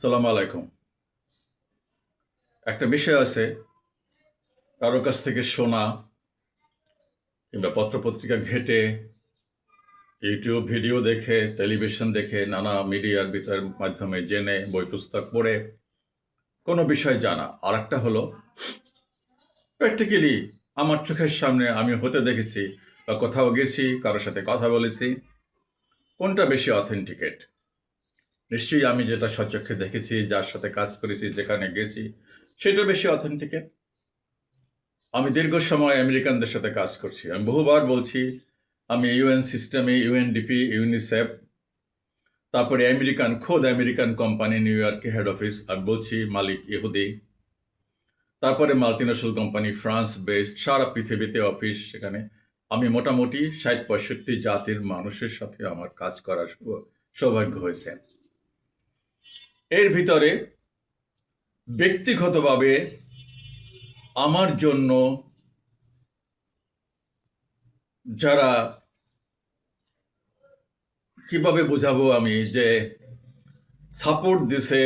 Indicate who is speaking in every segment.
Speaker 1: সালাম আলাইকুম। একটা বিষয় আছে, কারো কাছ থেকে শোনা কিংবা পত্রপত্রিকা ঘেঁটে, ইউটিউব ভিডিও দেখে, টেলিভিশন দেখে, নানা মিডিয়ার ভিতরের মাধ্যমে জেনে, বই পুস্তক পড়ে কোনো বিষয় জানা। আর একটা হলো প্র্যাকটিক্যালি আমার চোখের সামনে আমি হতে দেখেছি বা কোথাও গেছি, কারোর সাথে কথা বলেছি। কোনটা বেশি অথেন্টিকেট? নিশ্চয়ই আমি যেটা স্বচক্ষে দেখেছি, যার সাথে কাজ করেছি, যেখানে গেছি, সেটা বেশি অথেন্টিকেট। আমি দীর্ঘ সময় আমেরিকানদের সাথে কাজ করছি। আমি বহুবার বলছি, আমি ইউএন সিস্টেমে, ইউএনডিপি, ইউনিসেফ, তারপরে খোদ আমেরিকান কোম্পানি নিউ ইয়র্কে হেড অফিস, আমি বলছি মালিক ইহুদি, তারপরে মাল্টিন্যাশনাল কোম্পানি ফ্রান্স বেসড, সারা পৃথিবীতে অফিস। সেখানে আমি মোটামুটি ৬০-৬৫ জাতির মানুষের সাথে আমার কাজ করার সৌভাগ্য হয়েছে। এর ভিতরে ব্যক্তিগতভাবে আমার জন্য যারা, কিভাবে বোঝাবো আমি, যে সাপোর্ট দিছে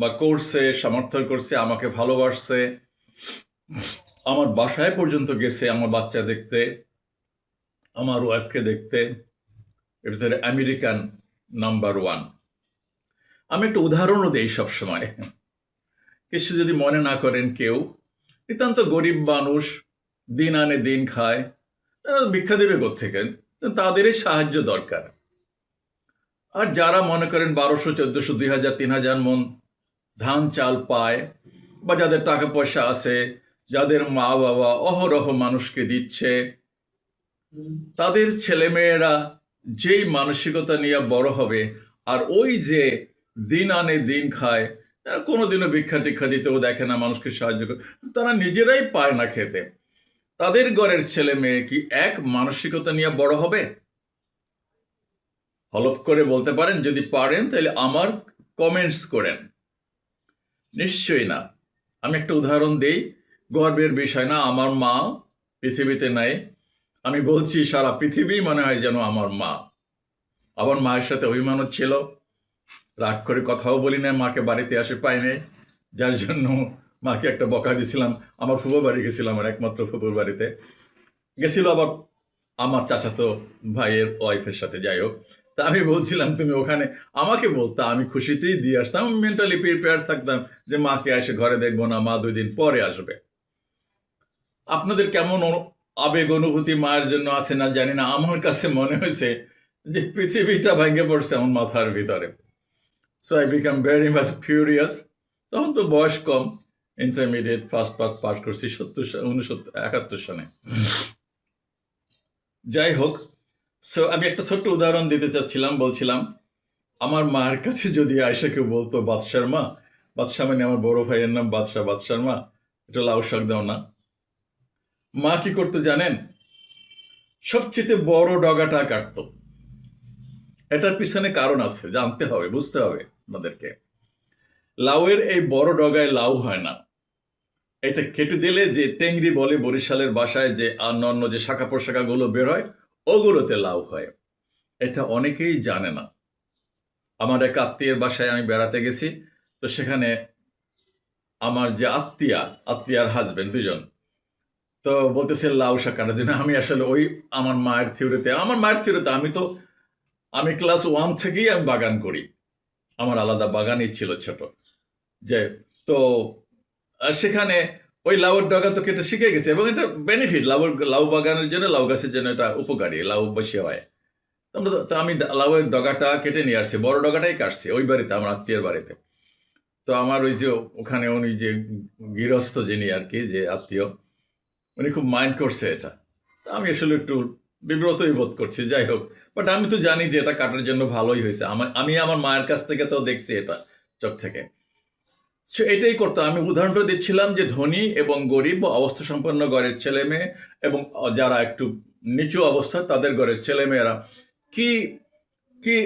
Speaker 1: বা করছে, সমর্থন করছে, আমাকে ভালোবাসছে, আমার বাসায় পর্যন্ত গেছে আমার বাচ্চা দেখতে, আমার ওয়াইফকে দেখতে, এর ভিতরে আমেরিকান নাম্বার ওয়ান। আমি একটা উদাহরণও দেই সবসময়, কিছু যদি মনে না করেন কেউ। নিতান্ত গরিব মানুষ, দিন আনে দিন খায়, তারা ভিক্ষা দেবে কোত্থেকে? তাদেরই সাহায্য দরকার। আর যারা মনে করেন ১২০০, ১৪০০, ২০০০, ৩০০০ মন ধান চাল পায়, বা যাদের টাকা পয়সা আছে, যাদের মা বাবা অহরহ মানুষকে দিচ্ছে, তাদের ছেলেমেয়েরা যেই মানসিকতা নিয়ে বড় হবে, আর ওই যে দিন আনে দিন খায়, তারা কোনোদিনও ভিক্ষা টিক্ষা দিতেও দেখে না, মানুষকে সাহায্য করে, তারা নিজেরাই পায় না খেতে। তাদের ঘরের ছেলে মেয়ে কি এক মানসিকতা নিয়ে বড় হবে? হলফ করে বলতে পারেন? যদি পারেন তাহলে আমার কমেন্টস করেন। নিশ্চয়ই না। আমি একটা উদাহরণ দেই, গর্বের বিষয় না, আমার মা পৃথিবীতে নাই। আমি বলছি সারা পৃথিবী মনে হয় যেন আমার মা। আমার মায়ের সাথে অভিমানও ছিল, রাগ করে কথাও বলি না, মাকে বাড়িতে আসে পাই নাই, যার জন্য মাকে একটা বকা দিয়েছিলাম। আমার ফুফুর বাড়ি গেছিলাম, আমার একমাত্র ফুফুর বাড়িতে গেছিল, আবার আমার চাচাতো ভাইয়ের ওয়াইফের সাথে, যাই হোক। তা আমি বলছিলাম তুমি ওখানে আমাকে বলতা, আমি খুশিতেই দিয়ে আসতাম, মেন্টালি প্রিপেয়ার থাকতাম যে মাকে এসে ঘরে দেখবো না, মা ২ দিন পরে আসবে। আপনাদের কেমন আবেগ অনুভূতি মায়ের জন্য আছে না জানি না, আমার কাছে মনে হয়েছে যে পৃথিবীটা ভেঙে পড়ছে আমার মাথার ভিতরে। So I become very much furious. তখন তো বয়স কম, ইন্টারমিডিয়েট ফার্স্ট পাস করছি ৭১ সনে। যাই হোক, সো আমি একটা ছোট্ট উদাহরণ দিতে চাচ্ছিলাম। বলছিলাম, আমার মায়ের কাছে যদি আয়সা কেউ বলতো বাদশার মা, বাদশাহ মানে আমার বড় ভাইয়ের নাম বাদশাহ, বাদশার মা, এটা লাউ শাক দাও না, মা কি করতো জানেন? সবচেয়ে বড় ডগাটা কাটতো। এটার পিছনে কারণ আছে, জানতে হবে, বুঝতে হবে আপনাদেরকে। লাউয়ের এই বড় ডগায় লাউ হয় না, এটা কেটে দিলে যে টেংরি বলে বরিশালের বাসায়, যে অন্য যে শাখা প্রশাখাগুলো বের হয়, ওগুলোতে লাউ হয়। এটা অনেকেই জানে না। আমার এক আত্মীয়ের বাসায় আমি বেড়াতে গেছি, তো সেখানে আমার যে আত্মীয়ার হাজবেন্ড, দুজন, তো বলতেছে লাউ শাক কাটার জন্য। আমি আসলে ওই আমার মায়ের থিওরিতে আমি ক্লাস 1 থেকেই আমি বাগান করি, আমার আলাদা বাগানই ছিল ছোট, যে তো সেখানে ওই লাউয়ের ডগা তো কেটে শিখে গেছে, এবং এটা বেনিফিট, লাউ বাগানের জন্য, লাউ গাছের জন্য এটা উপকারী, লাউ বেশি হয়। তো আমি লাউয়ের ডগাটা কেটে নিয়ে আসছি, বড় ডগাটাই কাটছি ওই বাড়িতে, আমার আত্মীয়ের বাড়িতে। তো আমার ওই যে ওখানে উনি যে গৃহস্থ, যিনি আর কি, যে আত্মীয়, উনি খুব মাইন্ড করছে এটা। তা আমি আসলে একটু বিব্রতই বোধ করছি, যাই হোক। বাট আমি তো জানি যে এটা কাটার জন্য ভালোই হয়েছে, আমি আমার মায়ের কাছ থেকে তো দেখছি এটা চোখ থেকে। সে এটাই করতো। আমি উদাহরণটা দিচ্ছিলাম যে ধনী এবং গরিব বা অবস্থা সম্পন্ন ঘরের ছেলে মেয়ে, এবং যারা একটু নিচু অবস্থা, তাদের ঘরের ছেলে মেয়েরা কি কি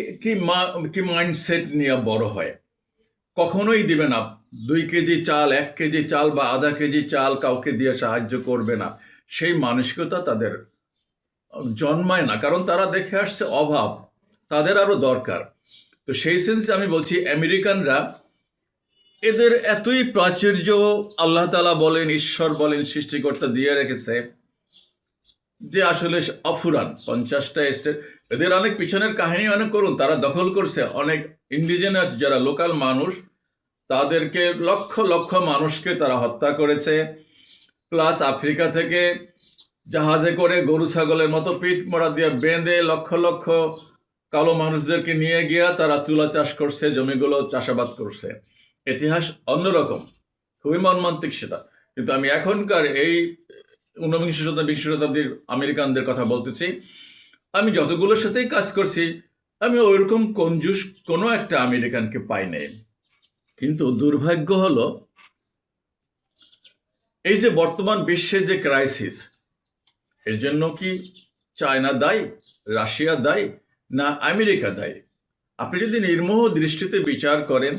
Speaker 1: কি মাইন্ডসেট নিয়ে বড় হয়। কখনোই দিবে না 2 কেজি চাল, 1 কেজি চাল বা আধা কেজি চাল কাউকে দিয়ে সাহায্য করবে না, সেই মানসিকতা তাদের জন্মায় না, কারণ তারা দেখে আসছে অভাব, তাদের আরো দরকার। তো সেই সেন্সে আমি বলছি, আমেরিকানরা এদের এতই প্রাচুর্য, আল্লাহ তাআলা বলেন, ঈশ্বর বলেন, সৃষ্টিকর্তা দিয়ে রেখেছে যে আসলে অফুরান 50টা স্টেট। এদের অনেক পিছনের কাহিনী অনেক করুন, তারা দখল করছে অনেক ইন্ডিজেনাস যারা লোকাল মানুষ, তাদেরকে লক্ষ লক্ষ মানুষকে তারা হত্যা করেছে। প্লাস আফ্রিকা থেকে জাহাজে করে গরু ছাগলের মতো পিঠ মোড়া দিয়ে বেঁধে লক্ষ লক্ষ কালো মানুষদেরকে নিয়ে গিয়া তারা তুলা চাষ করছে, জমিগুলো চাষাবাদ করছে। ইতিহাস অন্যরকম, খুবই মর্মান্তিক সেটা। কিন্তু আমি এখনকার এই ঊনবিংশ শতাব্দী, বিংশ শতাব্দীর আমেরিকানদের কথা বলতেছি। আমি যতগুলোর সাথেই কাজ করছি, আমি ওইরকম কঞ্জুস কোনো একটা আমেরিকানকে পাই নাই। কিন্তু দুর্ভাগ্য হলো এই যে বর্তমান বিশ্বে যে ক্রাইসিস, এর জন্য কি চায়না দায়ী, রাশিয়া দায়ী, না আমেরিকা দায়ী? আপনি যদি নির্মোহ দৃষ্টিতে বিচার করেন,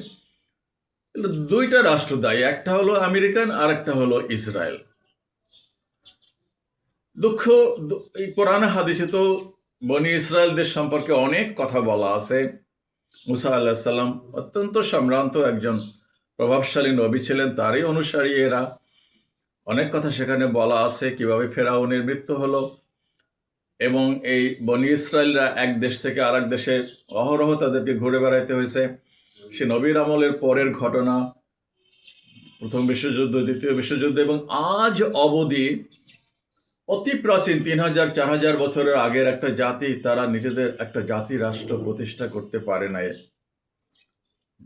Speaker 1: দুইটা রাষ্ট্র দায়ী, একটা হলো আমেরিকান আর একটা হলো ইসরায়েল। দুঃখ, এই কোরআন হাদিসে তো বনি ইসরায়েলদের সম্পর্কে অনেক কথা বলা আছে। মুসা আল্লাহ সাল্লাম অত্যন্ত সম্ভ্রান্ত একজন প্রভাবশালী নবী ছিলেন, তারই অনুসারী এরা। অনেক কথা সেখানে বলা আছে, কিভাবে ফেরাউনের মৃত্যু হলো, এবং এই বনি ইসরায়েলরা এক দেশ থেকে আরেক দেশে অহরহ তাদেরকে ঘুরে বেড়াইতে হয়েছে। সে নবীর আমলের পরের ঘটনা, প্রথম বিশ্বযুদ্ধ, দ্বিতীয় বিশ্বযুদ্ধ, এবং আজ অবধি অতি প্রাচীন 3000-4000 বছরের আগের একটা জাতি, তারা নিজেদের একটা জাতি রাষ্ট্র প্রতিষ্ঠা করতে পারে নাই।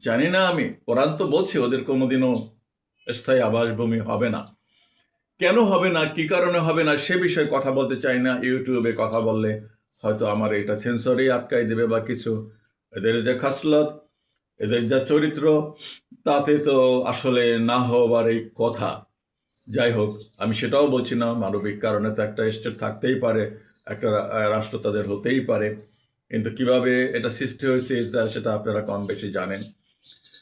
Speaker 1: জানি না, আমি কোরআন তো বলছি ওদের কোনোদিনও স্থায়ী আবাসভূমি হবে না। কেন হবে না, কি কারণে হবে না, সে বিষয়ে কথা বলতে চাই না। ইউটিউবে কথা বললে হয়তো আমার এটা সেন্সরই আটকাই দেবে বা কিছু। এদের যে খাসলত, এদের যা চরিত্র, তাতে তো আসলে না হবার এই কথা। যাই হোক, আমি সেটাও বলছি না, মানবিক কারণে তো একটা স্টেট থাকতেই পারে, একটা রাষ্ট্র তাদের হতেই পারে। কিন্তু কিভাবে এটা সৃষ্টি হয়েছে ইসরায়েল, সেটা আপনারা কম বেশি জানেন।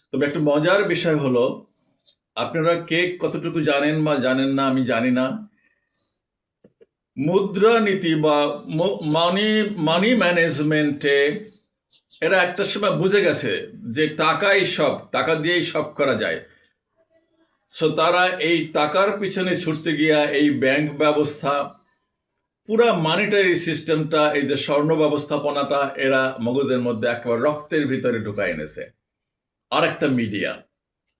Speaker 1: তবে একটা মজার বিষয় হলো, আপনারা কে কতটুকু জানেন বা জানেন না আমি জানি না, মুদ্রানীতি বা মানি মানি ম্যানেজমেন্টে এরা একটা সময় বুঝে গেছে যে টাকাই সব, টাকা দিয়েই সব করা যায়। সো তারা এই টাকার পিছনে ছুটতে গিয়া এই ব্যাংক ব্যবস্থা, পুরা মানিটারি সিস্টেমটা, এই যে স্বর্ণ ব্যবস্থাপনাটা, এরা মগজের মধ্যে একেবারে রক্তের ভিতরে ঢুকাই এনেছে। আর একটা মিডিয়া,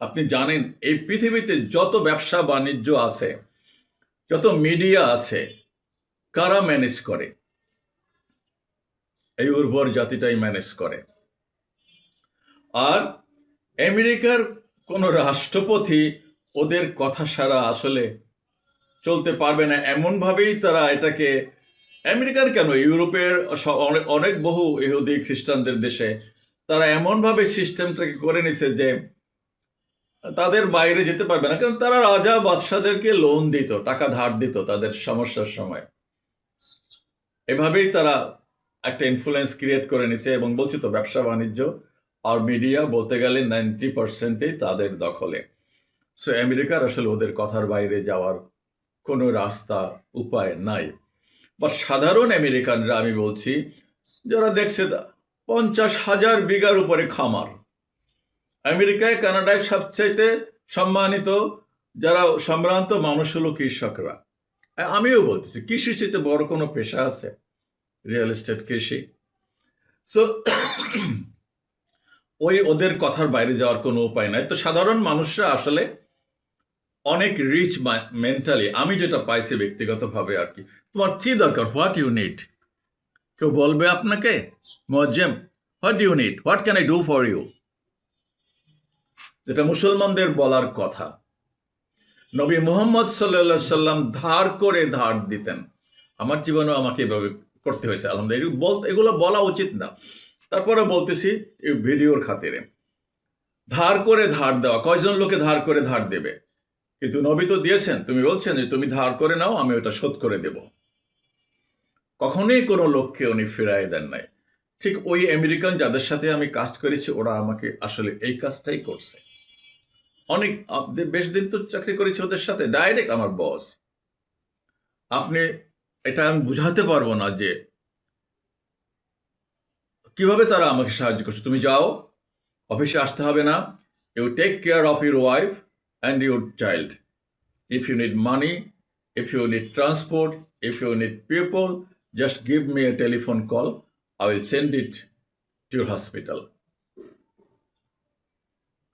Speaker 1: আপনি জানেন এই পৃথিবীতে যত ব্যবসা বাণিজ্য আছে, যত মিডিয়া আছে, কারা ম্যানেজ করে? এই উর্বর জাতিটাই ম্যানেজ করে। আর আমেরিকার কোন রাষ্ট্রপতি ওদের কথা সারা আসলে চলতে পারবে না, এমনভাবেই তারা এটাকে, আমেরিকার কেন, ইউরোপের অনেক বহু ইহুদি খ্রিস্টানদের দেশে তারা এমনভাবে সিস্টেমটাকে করে নিছে যে তাদের বাইরে যেতে পারবে না। কারণ তারা রাজা বাদশাদেরকে লোন দিত, টাকা ধার দিত তাদের সমস্যার সময়। এভাবেই তারা একটা ইনফ্লুয়েন্স ক্রিয়েট করে নিছে। এবং বলছি তো, ব্যবসা বাণিজ্য আর মিডিয়া বলতে গেলে 90%ই তাদের দখলে। সো আমেরিকার আসলে ওদের কথার বাইরে যাওয়ার কোনো রাস্তা, উপায় নাই। বা সাধারণ আমেরিকানরা, আমি বলছি, যারা দেখছে 50,000 বিঘার উপরে খামার, আমেরিকায় কানাডায় সবচাইতে সম্মানিত যারা সম্ভ্রান্ত মানুষ হলো কৃষকরা। আমিও বলতেছি, কৃষির চাইতে বড় কোনো পেশা আছে? রিয়েল এস্টেট, কৃষি। সো ওদের কথার বাইরে যাওয়ার কোনো উপায় নাই। তো সাধারণ মানুষরা আসলে অনেক রিচ মেন্টালি, আমি যেটা পাইছি ব্যক্তিগতভাবে আর কি। তোমার কি দরকার, হোয়াট ইউ নিড? কেউ বলবে আপনাকে, Muazzem, what you need, what can I do for you? যেটা মুসলমানদের বলার কথা। নবী মুহাম্মদ সাল্লাল্লাহু আলাইহি সাল্লাম ধার করে ধার দিতেন। আমার জীবনেও আমাকে এভাবে করতে হয়েছে, আলহামদুলিল্লাহ। এগুলো বলা উচিত না, তারপরে বলতেছি এই ভিডিওর খাতিরে। ধার করে ধার দেওয়া, কয়জন লোকে ধার করে ধার দেবে? কিন্তু নবী তো দিয়েছেন, তুমি বলছেন যে তুমি ধার করে নাও, আমি ওটা শোধ করে দেব। কখনোই কোনো লোককে উনি ফিরাই দেন নাই। ঠিক ওই আমেরিকান যাদের সাথে আমি কাজ করেছি, ওরা আমাকে আসলে এই কাজটাই করছে। অনেক বেশ দিন তো চাকরি করেছি ওদের সাথে, ডাইরেক্ট আমার বস। আপনি, এটা আমি বুঝাতে পারবো না যে কিভাবে তারা আমাকে সাহায্য করছে। তুমি যাও, অফিসে আসতে হবে না, You take care of your wife and your child. If you need money, if you need transport, if you need people, just give me a telephone call. I will send it to your hospital.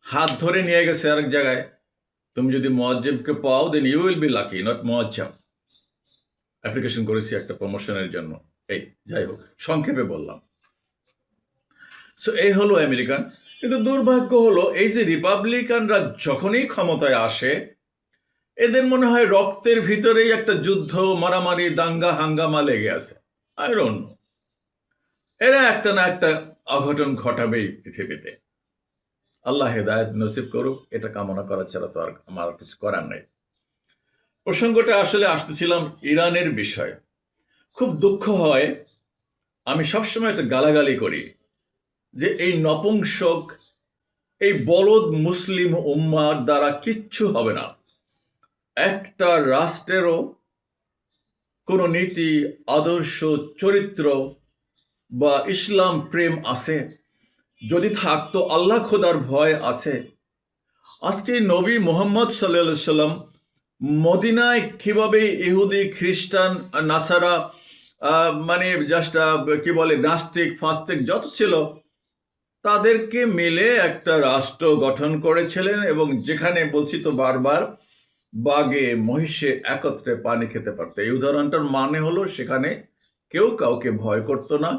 Speaker 1: হাত ধরে নিয়ে গেছে আরেক জায়গায়। তুমি যদি মুয়াজ্জিমকে পাও, then you will be lucky, not Muazzam. Application করেছি একটা প্রমোশনের জন্য। এই যাই হোক, সংক্ষেপে বললাম। সো এই হলো আমেরিকান। কিন্তু দুর্ভাগ্য হলো, এই যে রিপাবলিকানরা যখনই ক্ষমতায় আসে, এদের মনে হয় রক্তের ভিতরেই একটা যুদ্ধ, মারামারি, দাঙ্গা হাঙ্গামা লেগে আছে। আই ডোন্ট নো, এরা একটা না একটা অঘটন ঘটাবেই পৃথিবীতে। আল্লাহ হেদায়েত নসিব করুক, এটা কামনা করা ছাড়া তো আর আমার কিছু করার নেই। প্রসঙ্গটা আসলে আসতেছিলাম ইরানের বিষয়। খুব দুঃখ হয়, আমি সবসময় একটা গালাগালি করি যে এই নপুংসক, এই বলদ মুসলিম উম্মার দ্বারা কিচ্ছু হবে না। একটা রাষ্ট্রেরও কোনো নীতি, আদর্শ, চরিত্র বা ইসলাম প্রেম আছে? যদি থাকতো, আল্লাহ খোদার ভয় আছে। আজকে নবী মোহাম্মদ সাল্লাল্লাহু সাল্লাম মদিনায় কিভাবে ইহুদি, খ্রিস্টান, নাসারা, মানে জাস্ট কি বলে, নাস্তিক ফাস্তিক যত ছিল, তাদেরকে মিলে একটা রাষ্ট্র গঠন করেছিলেন, এবং যেখানে বলছি তো বারবার, বাঘে মহিষে একত্রে পানি খেতে পারতো। এই উদাহরণটার মানে হলো, সেখানে কেউ কাউকে ভয় করতো না,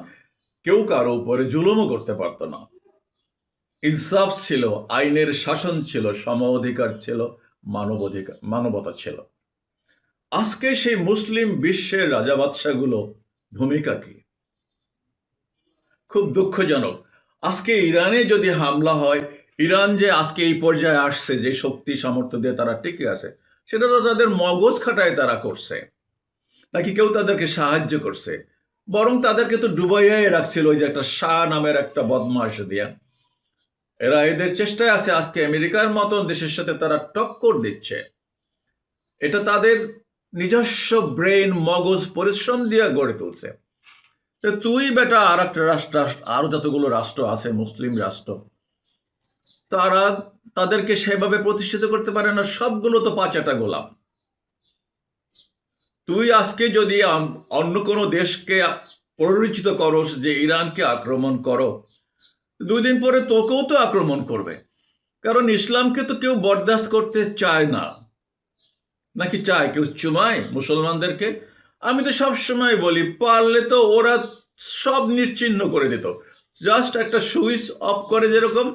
Speaker 1: কেউ কারো উপরে জুলুমও করতে পারতো না। ইনসাফ ছিল, আইনের শাসন ছিল, সম অধিকার ছিল, মানবতা ছিল। আজকে সেই মুসলিম বিশ্বের রাজা বাদশাগুলো ভূমিকা কি? খুব দুঃখজনক। আজকে ইরানে যদি হামলা হয়, ইরান যে আজকে এই পর্যায়ে আসছে, যে শক্তি সামর্থ্য দিয়ে তারা টিকে আছে, সেটা তো তাদের মগজ খাটায় তারা করছে, নাকি কেউ তাদেরকে সাহায্য করছে? বরং তাদেরকে তো ডুবাইয়াই রাখছিল ওই যে একটা শাহ নামের একটা বদমাশ দিয়া। এরা এদের চেষ্টায় আছে, আজকে আমেরিকার মতন দেশের সাথে তারা টক্কর দিচ্ছে। এটা তাদের নিজস্ব ব্রেন, মগজ পরিশ্রম দিয়ে গড়ে তুলছে। তো তুই বেটা আর একটা রাষ্ট্র, আরো যতগুলো রাষ্ট্র আছে মুসলিম রাষ্ট্র, তাদেরকে সেভাবে প্রতিষ্ঠিত করতে পারে না। সবগুলো তো পাঁচাটা গোলাম। তুই আজকে যদি অন্য কোনো দেশকে প্ররোচিত করস যে ইরানকে আক্রমণ করো, 2 দিন পরে তোকেও তো আক্রমণ করবে। কারণ ইসলামকে তো কেউ বরদাস্ত করতে চায় না, নাকি চায়? কেউ চুমায় মুসলমানদেরকে? আমি তো সবসময় বলি, পারলে তো ওরা সব নিশ্চিহ্ন করে দিত। জাস্ট একটা সুইচ অফ করে, যেরকম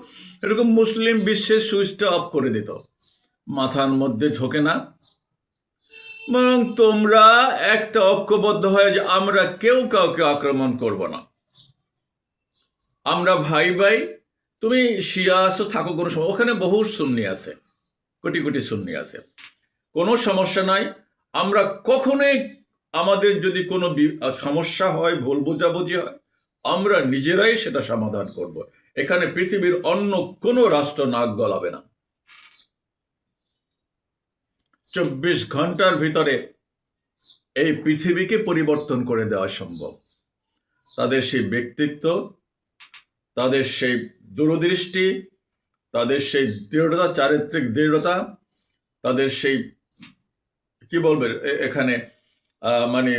Speaker 1: এরকম মুসলিম বিশ্বের সুইচটা অফ করে দিত। মাথার মধ্যে ঢোকে না। বরং তোমরা একটা ঐক্যবদ্ধ হয়ে যে আমরা কেউ কাউকে আক্রমণ করব না, আমরা ভাই ভাই। তুমি শিয়া আসো, থাকো, কোনো সময় ওখানে বহু সুন্নি আছে, কোটি কোটি সুন্নি আছে, কোনো সমস্যা নাই। আমরা কখনোই, আমাদের যদি কোনো সমস্যা হয়, ভুল বোঝাবুঝি হয়, আমরা নিজেরাই সেটা সমাধান করব। এখানে পৃথিবীর অন্য কোনো রাষ্ট্র নাক গলাবে না। 24 ঘন্টার ভিতরে এই পৃথিবীকে পরিবর্তন করে দেওয়া সম্ভব। তাদের সেই ব্যক্তিত্ব, তাদের সেই দূরদৃষ্টি, তাদের সেই দৃঢ়তা, চারিত্রিক দৃঢ়তা, তাদের সেই কি বলবে, এখানে মানে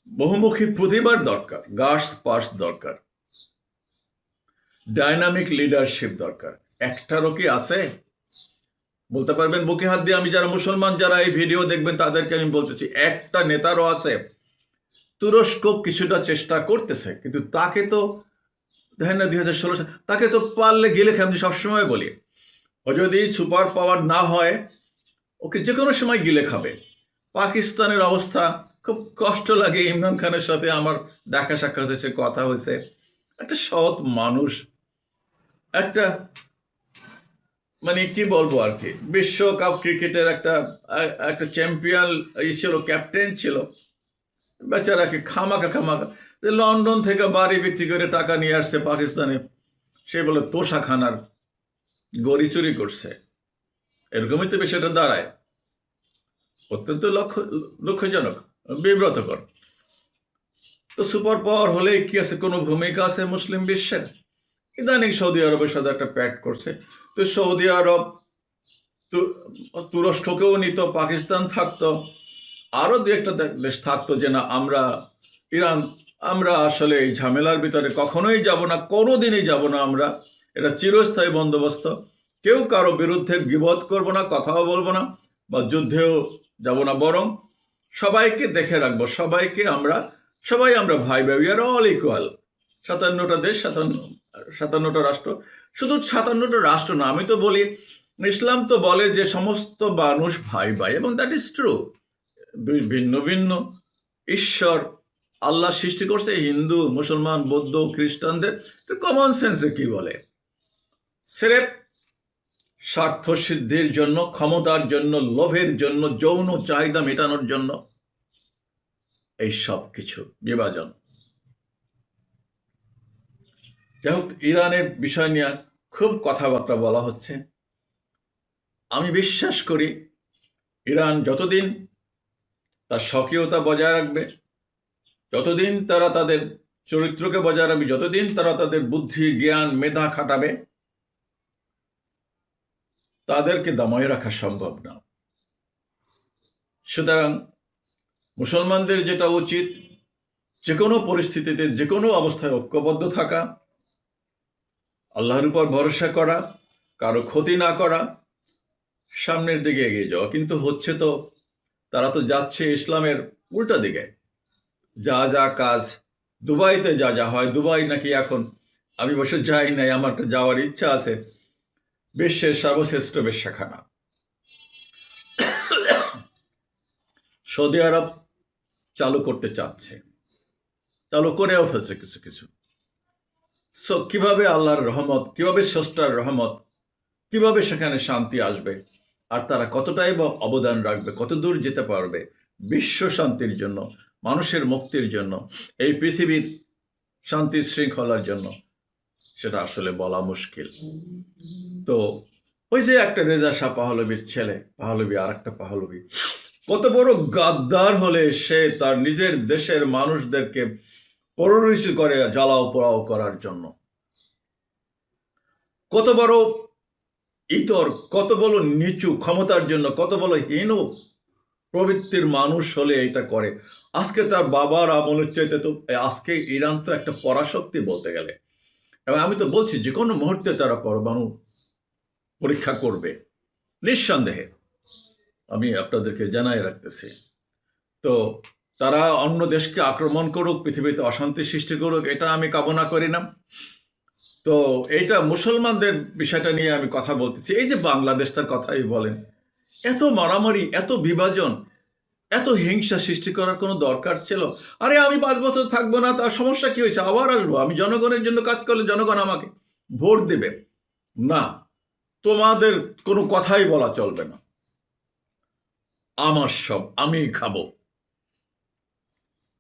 Speaker 1: বহুমুখী প্রতিভার দরকার, গার্ডস পাস দরকার, ডাইনামিক লিডারশিপ দরকার। একটারও কি আছে? বলতে পারবেন বুকে হাত দিয়ে? আমি যারা মুসলমান, যারা এই ভিডিও দেখবেন, তাদেরকে আমি বলতেছি, একটা নেতারও আছে? তুরস্ক কিছুটা চেষ্টা করতেছে, কিন্তু তাকে তো দেখেন না 2016 সালে, তাকে তো পারলে গেলে আমি সবসময় বলি, ও যদি সুপার পাওয়ার না হয়, ওকে যে কোনো সময় গিলে খাবে। পাকিস্তানের অবস্থা খুব কষ্ট লাগে। ইমরান খানের সাথে আমার দেখা সাক্ষাৎ হয়েছে, কথা হয়েছে। একটা সৎ মানুষ, একটা মানে কি বলবো আর কি, বিশ্বকাপ ক্রিকেটের একটা চ্যাম্পিয়ন ছিল, ক্যাপ্টেন ছিল। বেচারাকে খামাকা লন্ডন থেকে বাড়ি বিক্রি করে টাকা নিয়ে আসছে পাকিস্তানে, সে বলে তোষাখানার গড়ি চুরি করছে। এরকমই তো বিষয়টা দাঁড়ায়। অত্যন্ত দুঃখজনক, বিব্রতকর। তো সুপার পাওয়ার হলেই কি আছে? কোনো ভূমিকা আছে মুসলিম বিশ্বের? ইদানিং সৌদি আরবের সাথে একটা প্যাক্ট করছে। তো সৌদি আরব তুরস্ককেও নিত, পাকিস্তান থাকতো, আরও দু একটা দেশ থাকতো, যে না আমরা ইরান, আমরা আসলে এই ঝামেলার ভিতরে কখনোই যাব না, কোনোদিনই যাব না। আমরা এটা চিরস্থায়ী বন্দোবস্ত, কেউ কারো বিরুদ্ধে গীবত করব না, কথাও বলবো না, বা যুদ্ধেও যাব না, বরং সবাইকে দেখে রাখবো, সবাই আমরা ভাই ভাই, উই আর অল ইকুয়াল। 57টা দেশ, 57টা রাষ্ট্র, শুধু 57টা রাষ্ট্র না, আমি তো বলি ইসলাম তো বলে যে সমস্ত মানুষ ভাই ভাই, এবং দ্যাট ইজ ট্রু। ভিন্ন ভিন্ন ঈশ্বর আল্লাহ সৃষ্টি করছে, হিন্দু, মুসলমান, বৌদ্ধ, খ্রিস্টানদের। কমন সেন্সে কি বলে, স্রেফ স্বার্থ সিদ্ধির জন্য, ক্ষমতার জন্য, লোভের জন্য, যৌন চাহিদা মেটানোর জন্য এই সব কিছু বিভাজন। যাই হোক, ইরানের বিষয় নিয়ে খুব কথাবার্তা বলা হচ্ছে। আমি বিশ্বাস করি ইরান যতদিন তার স্বকীয়তা বজায় রাখবে, যতদিন তারা তাদের চরিত্রকে বজায় রাখবে, যতদিন তারা তাদের বুদ্ধি, জ্ঞান, মেধা খাটাবে, তাদেরকে দমায় রাখা সম্ভব না। সুতরাং মুসলমানদের যেটা উচিত, যে কোনো পরিস্থিতিতে, যে কোনো অবস্থায় ঐক্যবদ্ধ থাকা, আল্লাহর উপর ভরসা করা, কারো ক্ষতি না করা, সামনের দিকে এগিয়ে যাওয়া। কিন্তু হচ্ছে তো, তারা তো যাচ্ছে ইসলামের উল্টা দিকে। যা যা কাজ দুবাইতে যা যা হয়, দুবাই নাকি এখন, আমি বসে যাই নাই, আমার তো যাওয়ার ইচ্ছা আছে, বিশ্বের সর্বশ্রেষ্ঠ বেশ্যাখানা। সৌদি আরব চালু করতে চাচ্ছে, চালু করেও ফেলছে কিছু কিছু। সো কিভাবে আল্লাহর রহমত, কিভাবে স্রষ্টার রহমত, কিভাবে সেখানে শান্তি আসবে, আর তারা কতটাই বা অবদান রাখবে, কত দূর যেতে পারবে বিশ্ব শান্তির জন্য, মানুষের মুক্তির জন্য, এই পৃথিবীর শান্তি শৃঙ্খলার জন্য, সেটা আসলে বলা মুশকিল। তো ওই যে একটা রেজা শাহ পাহলবীর ছেলে, পাহলবী আর একটা পাহলবী, কত বড় গাদ্দার হলে সে তার নিজের দেশের মানুষদেরকে পররুচি করে জ্বালাও পোড়াও করার জন্য। কত বড় ইতর, কত বড় নিচু ক্ষমতার জন্য, কত বড় হীন প্রবৃত্তির মানুষ হলে এটা করে। আজকে তার বাবার আমলের চাইতে তো আজকে ইরান তো একটা পরাশক্তি বলতে গেলে, এবং আমি তো বলছি যে কোনো মুহূর্তে তারা পরমাণু পরীক্ষা করবে, নিঃসন্দেহে। আমি আপনাদেরকে জানাই রাখতেছি। তো তারা অন্য দেশকে আক্রমণ করুক, পৃথিবীতে অশান্তি সৃষ্টি করুক, এটা আমি কামনা করি না। তো এইটা মুসলমানদের বিষয়টা নিয়ে আমি কথা বলতেছি। এই যে বাংলাদেশটার কথাই বলেন, এত মারামারি, এত বিভাজন, এত হিংসা সৃষ্টি করার কোনো দরকার ছিল? আরে আমি 5 বছর থাকবো না, তার সমস্যা কি হয়েছে? আবার আসবো। আমি জনগণের জন্য কাজ করলে জনগণ আমাকে ভোট দেবে না। তোমাদের কোনো কথাই বলা চলবে না, আমার সব আমি খাবো,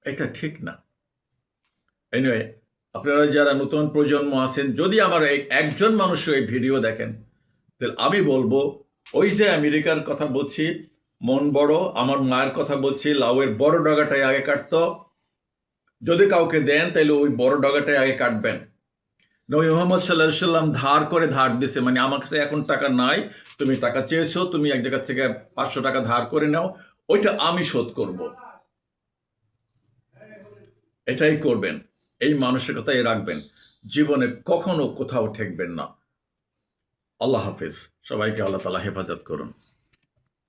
Speaker 1: এটা ঠিক না। এনিওয়ে, আপনারা যারা নতুন প্রজন্ম আছেন, যদি আমার একজন মানুষ এই ভিডিও দেখেন, তাহলে আমি বলবো, ওই যে আমেরিকার কথা বলছি, মন বড়, আমার মায়ের কথা বলছি, লাউয়ের বড় ডগাটাই আগে কাটতো। যদি কাউকে দেন তাহলে ওই বড় ডগাটাই আগে কাটবেন। নবী মুহাম্মদ সাল্লাল্লাহু আলাইহি সাল্লাম ধার দিছে, মানে আমার কাছে এখন টাকা নাই, তুমি টাকা চেয়েছো, তুমি এক জায়গা থেকে 500 টাকা ধার করে নাও, ওইটা আমি শোধ করব। এটাই করবেন, এই মানসিকতাই রাখবেন, জীবনে কখনো কোথাও ঠেকবেন না। আল্লাহ হাফিজ, সবাইকে আল্লাহ তাআলা হেফাজত করুন।